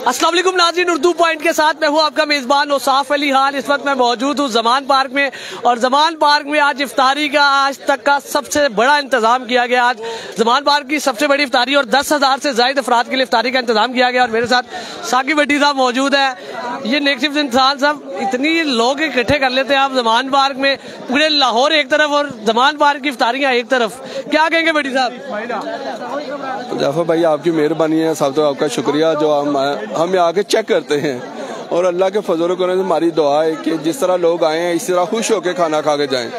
अस्सलाम वालेकुम नाज़रीन, उर्दू पॉइंट के साथ मैं हूँ आपका मेज़बान औसाफ अली खान। इस वक्त मैं मौजूद हूँ ज़मान पार्क में और ज़मान पार्क में आज इफ्तारी का आज तक का सबसे बड़ा इंतजाम किया गया। आज ज़मान पार्क की सबसे बड़ी इफ्तारी और 10,000 से ज़ायद अफराद के लिए इफ्तारी का इंतजाम किया गया और मेरे साथ साकिब भट्टी साहब मौजूद है। ये नेक्स्ट इंसान साहब, इतनी लोग इकट्ठे कर लेते हैं आप ज़मान पार्क में, पूरे लाहौर एक तरफ और ज़मान पार्क की इफ्तारियाँ एक तरफ, क्या कहेंगे भट्टी साहब? जाफर भाई आपकी मेहरबानी है, सब तो आपका शुक्रिया जो हम यहाँ आके चेक करते हैं और अल्लाह के फजल करने से हमारी दुआ है कि जिस तरह लोग आए हैं इस तरह खुश होकर खाना खा के जाएं।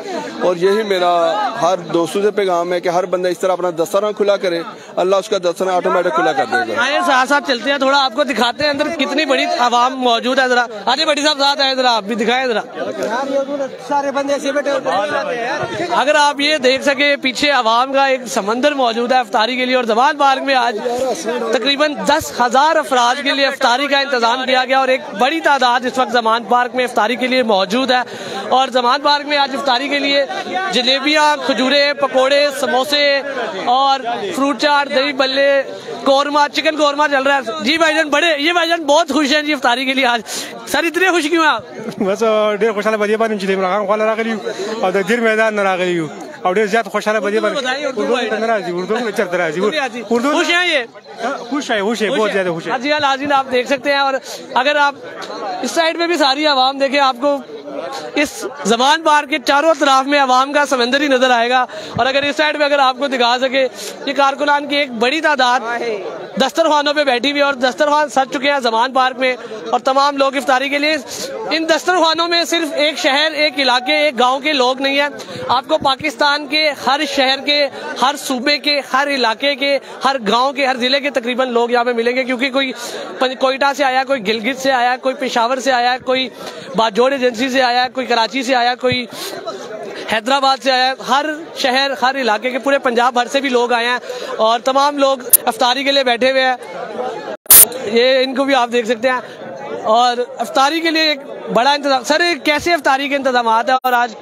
और यही मेरा हर दोस्तों से पैगाम है कि हर बंदा इस तरह अपना दस्तरखान खुला करे, अल्लाह उसका दस्तरखान ऑटोमेटिक खुला कर देगा। आए साथ साथ चलते हैं, थोड़ा आपको दिखाते हैं अंदर कितनी बड़ी आवाम मौजूद है। जरा आजे भट्टी साहब साथ आए, जरा आप भी दिखाएं जरा। सारे बंदे ऐसे बैठे हैं, अगर आप ये देख सके पीछे आवाम का एक समंदर मौजूद है इफ्तारी के लिए। और ज़मान पार्क में आज तकरीबन 10,000 अफराद के लिए इफ्तारी का इंतजाम किया गया और एक बड़ी तादाद इस वक्त ज़मान पार्क में इफ्तारी के लिए मौजूद है। और ज़मान पार्क में आज इफ्तारी के लिए जलेबियाँ, खजूरे, पकोड़े, समोसे और फ्रूट चाट, दही बल्ले, कौरमा, चिकन कौरमा चल रहा है। जी भाईजान, बड़े ये भाईजान बहुत खुश हैं जी इफ्तारी के लिए आज। सर इतने खुश क्यों आप? बस डेढ़ खुशहाल बजे बार चिले में खाला रख लियो और दिल मैदान न रख लियो और डेढ़ ज्यादा खुशहाल बजे बार उर्दू में चलता रहा जी। उर्दू खुश हैं ये? खुश है बहुत ज्यादा खुश है। जी नाज़रीन आप देख सकते हैं। और अगर आप इस साइड में भी सारी आवाम देखें, आपको इस ज़मान पार्क के चारों तरफ में आवाम का समंदर ही नजर आएगा। और अगर इस साइड में अगर आपको दिखा सके, ये कारकुनान की एक बड़ी तादाद दस्तरखानों पे बैठी हुई है और दस्तरखान सज चुके हैं ज़मान पार्क में और तमाम लोग इफ्तारी के लिए। इन दस्तरखानों में सिर्फ एक शहर, एक इलाके, एक गांव के लोग नहीं है, आपको पाकिस्तान के हर शहर के, हर सूबे के, हर इलाके के, हर गांव के, हर जिले के तकरीबन लोग यहाँ पे मिलेंगे। क्योंकि कोई कोयटा से आया, कोई गिलगित से आया, कोई पेशावर से आया, कोई बाजोड़ एजेंसी से आया, कोई कराची से आया, कोई हैदराबाद से आया। हर शहर, हर इलाके के, पूरे पंजाब भर से भी लोग आए हैं और तमाम लोग इफ्तारी के लिए बैठे हुए हैं। ये इनको भी आप देख सकते हैं और इफ्तारी के लिए एक बड़ा इंतजाम। सर कैसे इफ्तारी के इंतजाम है और आज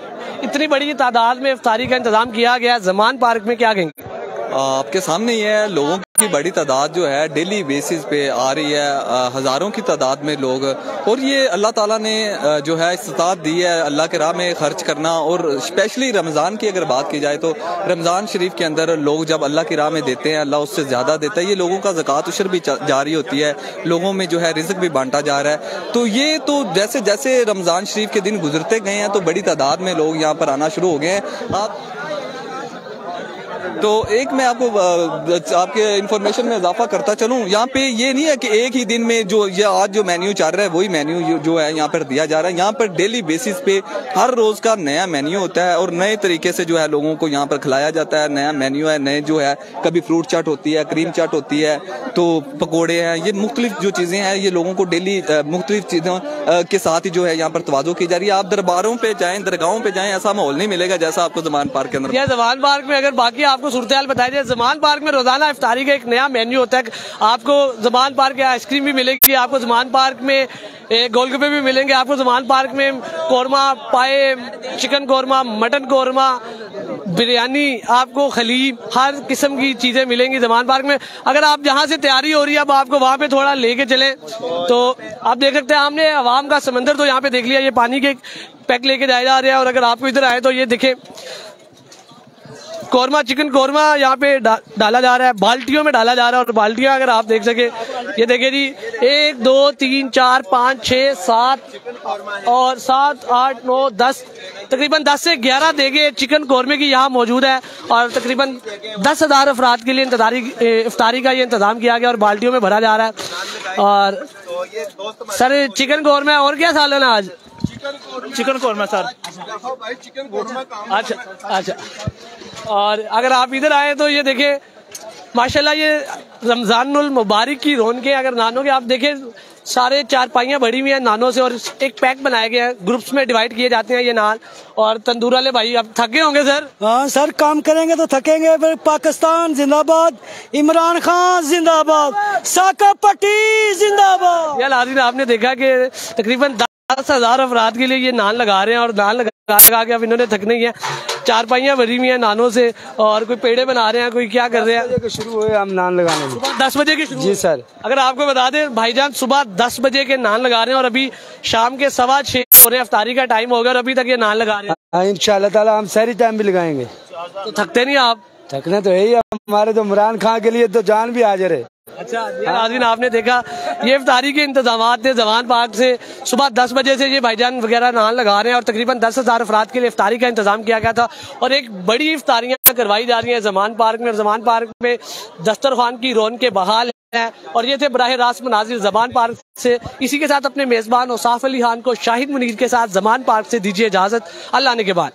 इतनी बड़ी तादाद में इफ्तारी का इंतजाम किया गया ज़मान पार्क में, क्या कहेंगे? आपके सामने ये है, लोगों की बड़ी तादाद जो है डेली बेसिस पे आ रही है, हज़ारों की तादाद में लोग। और ये अल्लाह ताला ने जो है इस्तात दी है अल्लाह के राह में खर्च करना। और स्पेशली रमज़ान की अगर बात की जाए तो रमज़ान शरीफ के अंदर लोग जब अल्लाह की राह में देते हैं, अल्लाह उससे ज़्यादा देता है। ये लोगों का ज़कात उशर भी जारी होती है, लोगों में जो है रिज़्क भी बांटा जा रहा है। तो ये तो जैसे जैसे रमज़ान शरीफ के दिन गुजरते गए हैं तो बड़ी तादाद में लोग यहाँ पर आना शुरू हो गए हैं। आप तो एक मैं आपको आपके इन्फॉर्मेशन में इजाफा करता चलूँ, यहाँ पे ये नहीं है कि एक ही दिन में जो ये आज जो मेन्यू चल रहा है वही मेन्यू जो है यहाँ पर दिया जा रहा है। यहाँ पर डेली बेसिस पे हर रोज का नया मेन्यू होता है और नए तरीके से जो है लोगों को यहाँ पर खिलाया जाता है। नया मेन्यू है, नए जो है कभी फ्रूट चाट होती है, क्रीम चाट होती है, तो पकौड़े हैं, ये मुख्तलिफ जो चीजें हैं ये लोगों को डेली मुख्तलिफ चीजों के साथ ही जो है यहाँ पर तवाज़ो की जा रही है। आप दरबारों पे जाएं, दरगाहों पे जाएं, ऐसा माहौल नहीं मिलेगा जैसा आपको ज़मान पार्क के अंदर। ज़मान पार्क में अगर बाकी आपको सूरत हाल बताया जाए, ज़मान पार्क में रोजाना इफ्तारी का एक नया मेन्यू होता है। आपको ज़मान पार्क की आइसक्रीम भी मिलेगी, आपको ज़मान पार्क में गोलगप्पे भी मिलेंगे, आपको ज़मान पार्क में कौरमा, पाए, चिकन कौरमा, मटन कौरमा, बिरयानी, आपको खलीब, हर किस्म की चीजें मिलेंगी ज़मान पार्क में। अगर आप जहाँ से तैयारी हो रही है अब आपको वहाँ पे थोड़ा लेके चले तो आप देख सकते हैं। हमने आवाम का समंदर तो यहाँ पे देख लिया, ये पानी के पैक लेके जाया जा रहा है। और अगर आपको इधर आए तो ये देखे कौरमा, चिकन कौरमा यहाँ पे डाला जा रहा है, बाल्टियों में डाला जा रहा है। और बाल्टियां अगर आप देख सके, ये देखिए जी 1 2 3 4 5 6 7 और 7 8 9 10 तकरीबन 10 से 11 देगे चिकन कौरमे की यहाँ मौजूद है। और तकरीबन 10,000 अफराद के लिए इफ्तारी का ये इंतजाम किया गया और बाल्टियों में भरा जा रहा है। और सर चिकन कौरमा और क्या सालन है आज? Chicken korma sir. अच्छा। और अगर आप इधर आए तो ये देखें माशाल्लाह, ये रमजानुल मुबारक की रौनकें अगर नानों के आप देखें, सारे चारपाइयाँ भरी हुई हैं नानों से और एक पैक बनाए गए हैं, ग्रुप्स में डिवाइड किए जाते हैं ये नान। और तंदूर वाले भाई अब थके होंगे सर? हाँ सर, काम करेंगे तो थकेंगे। फिर पाकिस्तान जिंदाबाद, इमरान खान जिंदाबाद, साका पट्टी जिंदाबाद। यार नाज़रीन, आपने देखा कि तकरीबन 10,000 अफराद के लिए ये नान लगा रहे हैं और नान लगा के अब इन्होंने थकना ही है। चारपाइयाँ भरी हुई हैं नानों से और कोई पेड़े बना रहे हैं, कोई क्या कर रहे हैं। शुरू हुए हम नान लगाने में सुबह 10 बजे के शुरू। जी सर। अगर आपको बता दें भाईजान सुबह 10 बजे के नान लगा रहे हैं और अभी शाम के 6:15 हो रहे हैं, अफ्तारी का टाइम हो गया और अभी तक ये नान लगा रहे हैं। इंशाल्लाह ताला हम सारी टाइम भी लगाएंगे। तो थकते नहीं आप? थकना तो है ही, हमारे तो इमरान खान के लिए तो जान भी हाजिर है। अच्छा नाज़रीन, आपने देखा ये इफ्तारी के इंतजाम थे जवान पार्क से। सुबह 10 बजे से ये भाईजान वगैरह नान लगा रहे हैं और तकरीबन 10,000 अफराद के लिए इफ्तारी का इंतजाम किया गया था और एक बड़ी इफ्तारियां करवाई जा रही हैं जमान पार्क में। और जमान पार्क में दस्तरखान की रौनकें बहाल है और ये थे बराह रास्त मनाजिर जमान पार्क से। इसी के साथ अपने मेजबान औसाफ अली खान को शाहिद मुनीर के साथ जमान पार्क से दीजिए इजाजत। अल्लाह ने के बाद।